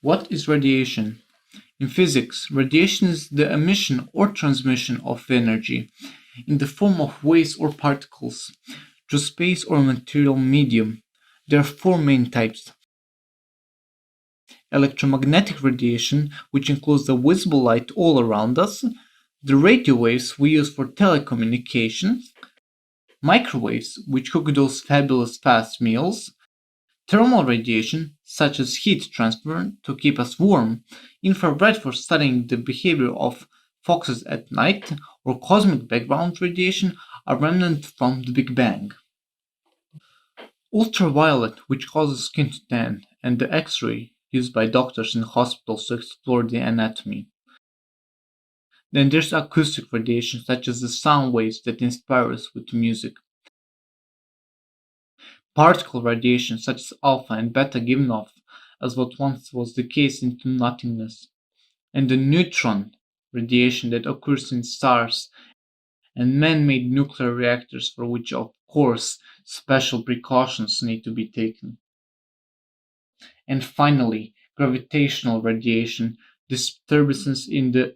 What is radiation? In physics, radiation is the emission or transmission of energy in the form of waves or particles through space or material medium. There are four main types. Electromagnetic radiation, which includes the visible light all around us, the radio waves we use for telecommunications, microwaves, which cook those fabulous fast meals, thermal radiation, such as heat transfer to keep us warm, infrared for studying the behavior of foxes at night, or cosmic background radiation, a remnant from the Big Bang. Ultraviolet, which causes skin to tan, and the X-ray, used by doctors in hospitals to explore the anatomy. Then there's acoustic radiation, such as the sound waves that inspire us with music. Particle radiation, such as alpha and beta, given off, as what once was the case, into nothingness. And the neutron radiation that occurs in stars and man-made nuclear reactors, for which, of course, special precautions need to be taken. And finally, gravitational radiation, disturbances in the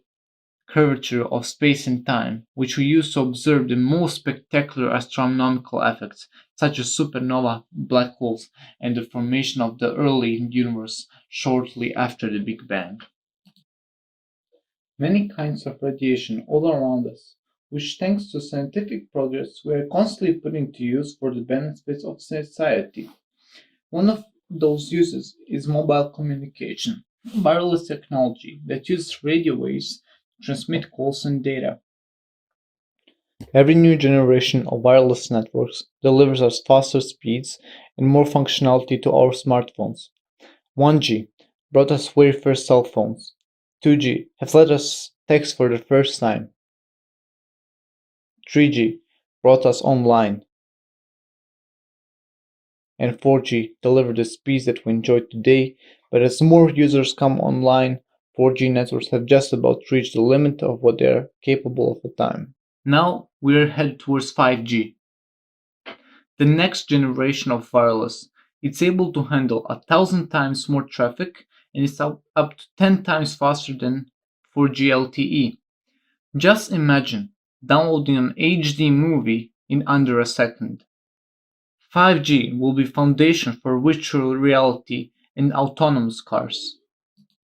curvature of space and time, which we use to observe the most spectacular astronomical effects, such as supernova, black holes, and the formation of the early universe shortly after the Big Bang. Many kinds of radiation all around us, which thanks to scientific progress we are constantly putting to use for the benefits of society. One of those uses is mobile communication, wireless technology that uses radio waves to transmit calls and data. Every new generation of wireless networks delivers us faster speeds and more functionality to our smartphones. 1G brought us very first cell phones. 2G has let us text for the first time. 3G brought us online. And 4G delivered the speeds that we enjoy today, but as more users come online, 4G networks have just about reached the limit of what they are capable of at time. Now we are headed towards 5G. The next generation of wireless. It's able to handle 1,000 times more traffic and is up to 10 times faster than 4G LTE. Just imagine downloading an HD movie in under a second. 5G will be foundation for virtual reality and autonomous cars.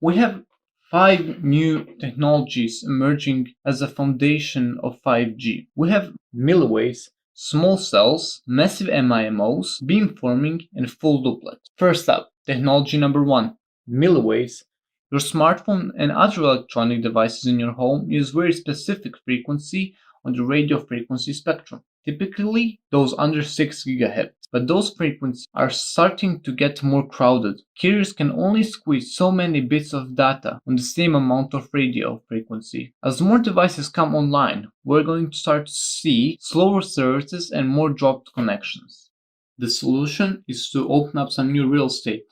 We have 5 new technologies emerging as a foundation of 5G. We have milliwaves, small cells, massive MIMOs, beamforming, and full duplex. First up, technology number 1, milliwaves. Your smartphone and other electronic devices in your home use very specific frequency on the radio frequency spectrum. Typically, those under 6 GHz, but those frequencies are starting to get more crowded. Carriers can only squeeze so many bits of data on the same amount of radio frequency. As more devices come online, we're going to start to see slower services and more dropped connections. The solution is to open up some new real estate.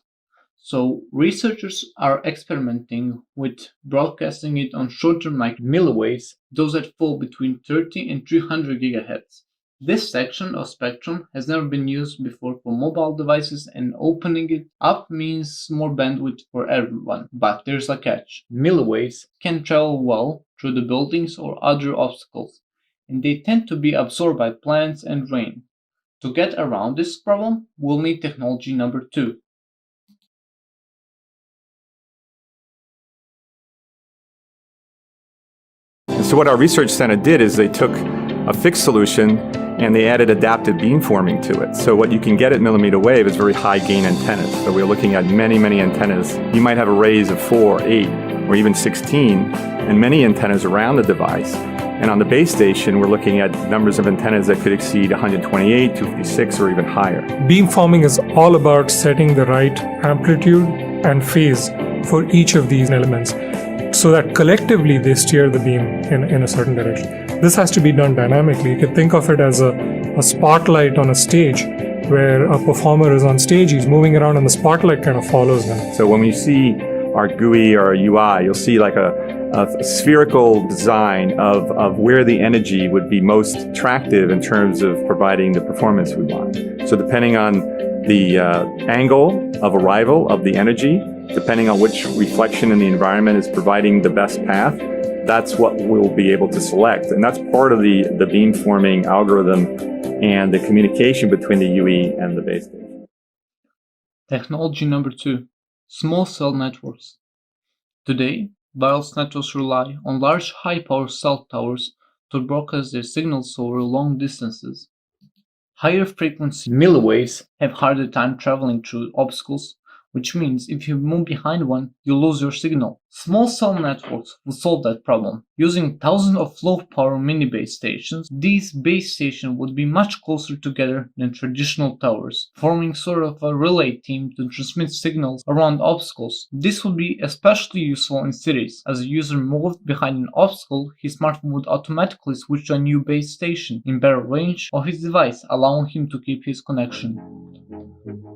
So researchers are experimenting with broadcasting it on shorter milliwaves, those that fall between 30 and 300 GHz. This section of spectrum has never been used before for mobile devices, and opening it up means more bandwidth for everyone. But there's a catch. Milliwaves can travel well through the buildings or other obstacles, and they tend to be absorbed by plants and rain. To get around this problem, we'll need technology number 2. So what our research center did is they took a fixed solution and they added adaptive beamforming to it. So what you can get at millimeter wave is very high gain antennas. So we're looking at many antennas. You might have arrays of 4, 8, or even 16, and many antennas around the device. And on the base station, we're looking at numbers of antennas that could exceed 128, 256, or even higher. Beamforming is all about setting the right amplitude and phase for each of these elements, so that collectively they steer the beam in a certain direction. This has to be done dynamically. You can think of it as a spotlight on a stage, where a performer is on stage, he's moving around and the spotlight kind of follows him. So when we see our GUI or our UI, you'll see like a spherical design of where the energy would be most attractive in terms of providing the performance we want. So depending on the angle of arrival of the energy, depending on which reflection in the environment is providing the best path, that's what we'll be able to select. And that's part of the beamforming algorithm and the communication between the UE and the base station. Technology number 2. Small cell networks. Today, wireless networks rely on large high-power cell towers to broadcast their signals over long distances. Higher frequency milliwaves have harder time traveling through obstacles, which means if you move behind one, you lose your signal. Small cell networks will solve that problem. Using thousands of low-power mini-base stations, these base stations would be much closer together than traditional towers, forming sort of a relay team to transmit signals around obstacles. This would be especially useful in cities. As a user moved behind an obstacle, his smartphone would automatically switch to a new base station in better range of his device, allowing him to keep his connection.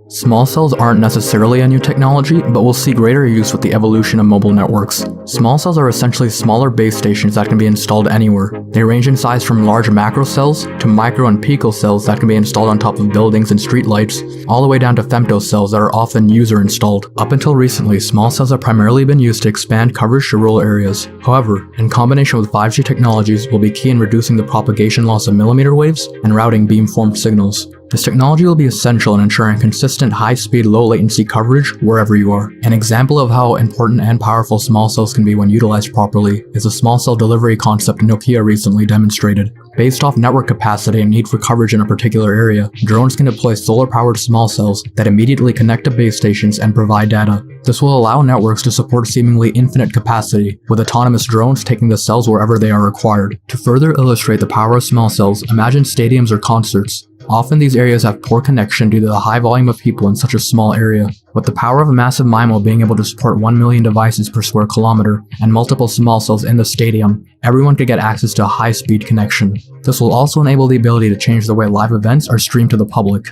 Small cells aren't necessarily a new technology, but will see greater use with the evolution of mobile networks. Small cells are essentially smaller base stations that can be installed anywhere. They range in size from large macro cells to micro and pico cells that can be installed on top of buildings and streetlights, all the way down to femto cells that are often user installed. Up until recently, small cells have primarily been used to expand coverage to rural areas. However, in combination with 5G technologies, will be key in reducing the propagation loss of millimeter waves and routing beamformed signals. This technology will be essential in ensuring consistent high-speed, low-latency coverage wherever you are. An example of how important and powerful small cells can be when utilized properly is a small cell delivery concept Nokia recently demonstrated. Based off network capacity and need for coverage in a particular area, drones can deploy solar-powered small cells that immediately connect to base stations and provide data. This will allow networks to support seemingly infinite capacity, with autonomous drones taking the cells wherever they are required. To further illustrate the power of small cells, imagine stadiums or concerts. Often these areas have poor connection due to the high volume of people in such a small area. With the power of a massive MIMO being able to support 1 million devices per square kilometer and multiple small cells in the stadium, everyone could get access to a high-speed connection. This will also enable the ability to change the way live events are streamed to the public.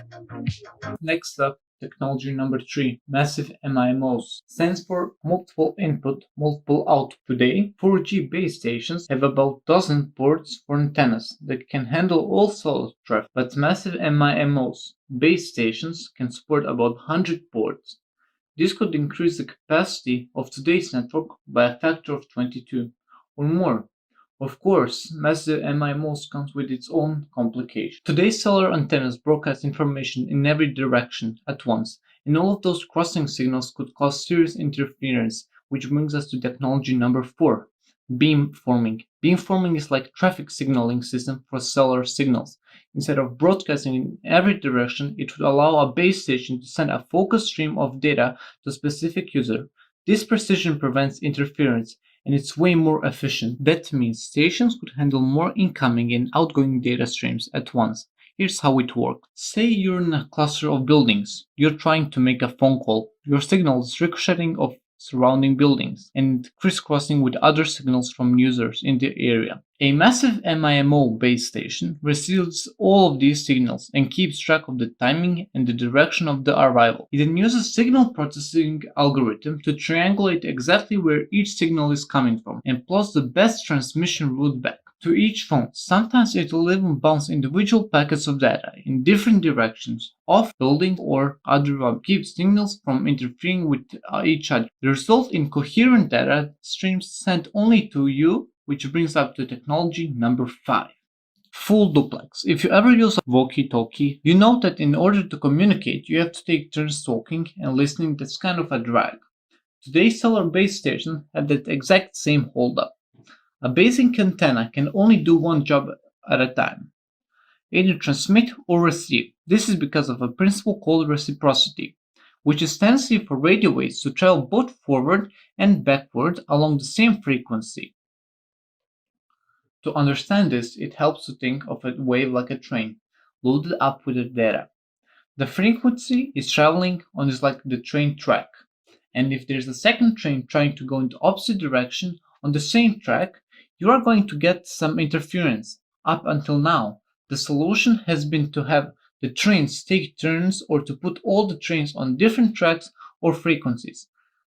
Next up, technology number 3, massive MIMOs, stands for multiple input, multiple output. Today, 4G base stations have about a dozen ports for antennas that can handle all sorts of traffic, but massive MIMOs base stations can support about 100 ports. This could increase the capacity of today's network by a factor of 22 or more. Of course, massive MIMOs comes with its own complications. Today's cellular antennas broadcast information in every direction at once, and all of those crossing signals could cause serious interference, which brings us to technology number 4, beamforming. Beamforming is like a traffic signaling system for cellular signals. Instead of broadcasting in every direction, it would allow a base station to send a focused stream of data to a specific user. This precision prevents interference, and it's way more efficient. That means stations could handle more incoming and outgoing data streams at once. Here's how it works. Say you're in a cluster of buildings. You're trying to make a phone call. Your signal is ricocheting off surrounding buildings and crisscrossing with other signals from users in the area. A massive MIMO base station receives all of these signals and keeps track of the timing and the direction of the arrival. It then uses signal processing algorithm to triangulate exactly where each signal is coming from and plots the best transmission route back to each phone. Sometimes it will even bounce individual packets of data in different directions off buildings or other keep signals from interfering with each other. The result in coherent data streams sent only to you, which brings up to technology number 5. Full duplex. If you ever use a walkie-talkie, you know that in order to communicate, you have to take turns talking and listening. That's kind of a drag. Today's cellular base stations have that exact same holdup. A basic antenna can only do one job at a time, either transmit or receive. This is because of a principle called reciprocity, which is tendency for radio waves to travel both forward and backward along the same frequency. To understand this, it helps to think of a wave like a train, loaded up with the data. The frequency is traveling on is like the train track, and if there's a second train trying to go in the opposite direction on the same track, you are going to get some interference. Up until now, the solution has been to have the trains take turns or to put all the trains on different tracks or frequencies.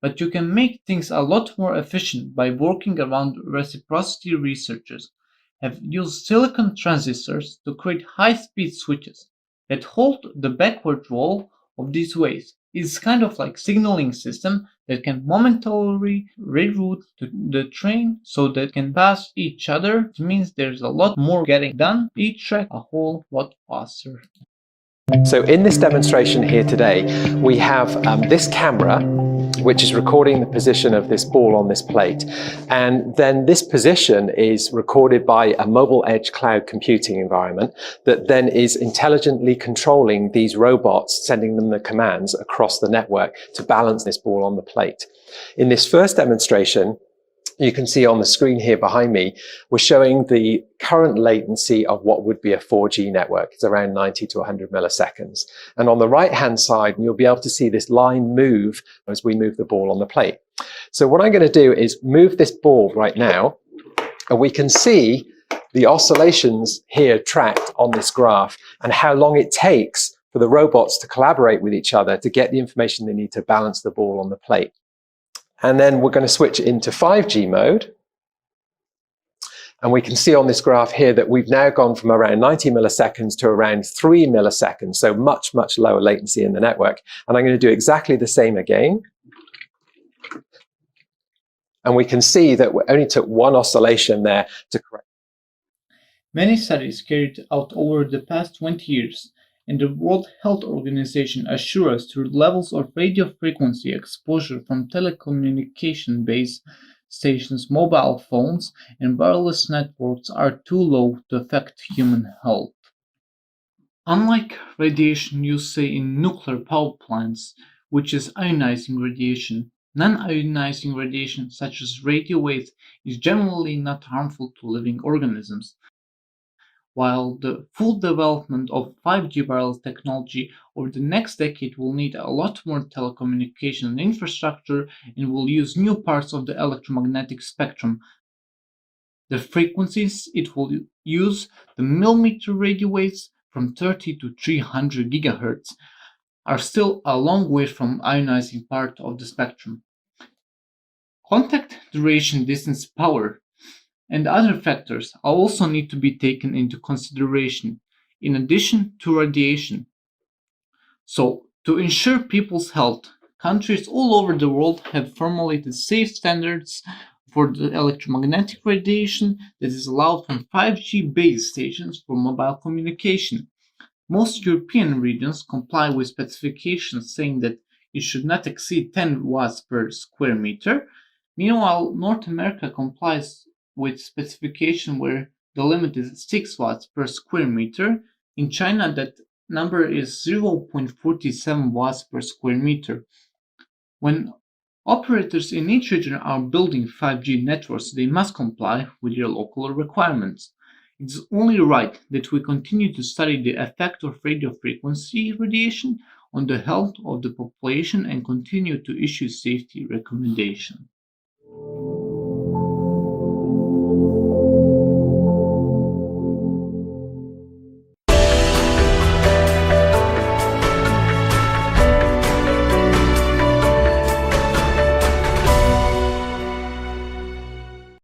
But you can make things a lot more efficient by working around reciprocity. Researchers have used silicon transistors to create high-speed switches that hold the backward roll of these waves, It's kind of like signaling system that can momentarily reroute the train so that can pass each other. It means there's a lot more getting done, each track a whole lot faster. So in this demonstration here today, we have this camera, which is recording the position of this ball on this plate. And then this position is recorded by a mobile edge cloud computing environment that then is intelligently controlling these robots, sending them the commands across the network to balance this ball on the plate. In this first demonstration, you can see on the screen here behind me, we're showing the current latency of what would be a 4G network. It's around 90 to 100 milliseconds. And on the right-hand side, you'll be able to see this line move as we move the ball on the plate. So what I'm going to do is move this ball right now, and we can see the oscillations here tracked on this graph and how long it takes for the robots to collaborate with each other to get the information they need to balance the ball on the plate. And then we're going to switch into 5G mode. And we can see on this graph here that we've now gone from around 90 milliseconds to around 3 milliseconds. So much, much lower latency in the network. And I'm going to do exactly the same again. And we can see that we only took one oscillation there to correct. Many studies carried out over the past 20 years, and the World Health Organization assures us the levels of radio frequency exposure from telecommunication base stations, mobile phones, and wireless networks are too low to affect human health. Unlike radiation used, say, in nuclear power plants, which is ionizing radiation, non-ionizing radiation, such as radio waves, is generally not harmful to living organisms. While the full development of 5G wireless technology over the next decade will need a lot more telecommunication infrastructure and will use new parts of the electromagnetic spectrum. The frequencies it will use, the millimeter radio waves from 30 to 300 gigahertz, are still a long way from ionizing part of the spectrum. Contact duration, distance, power, and other factors also need to be taken into consideration, in addition to radiation. So, to ensure people's health, countries all over the world have formulated safe standards for the electromagnetic radiation that is allowed from 5G base stations for mobile communication. Most European regions comply with specifications saying that it should not exceed 10 watts per square meter. Meanwhile, North America complies with specification where the limit is 6 watts per square meter. In China, that number is 0.47 watts per square meter. When operators in each region are building 5G networks, they must comply with their local requirements. It's only right that we continue to study the effect of radio frequency radiation on the health of the population and continue to issue safety recommendations.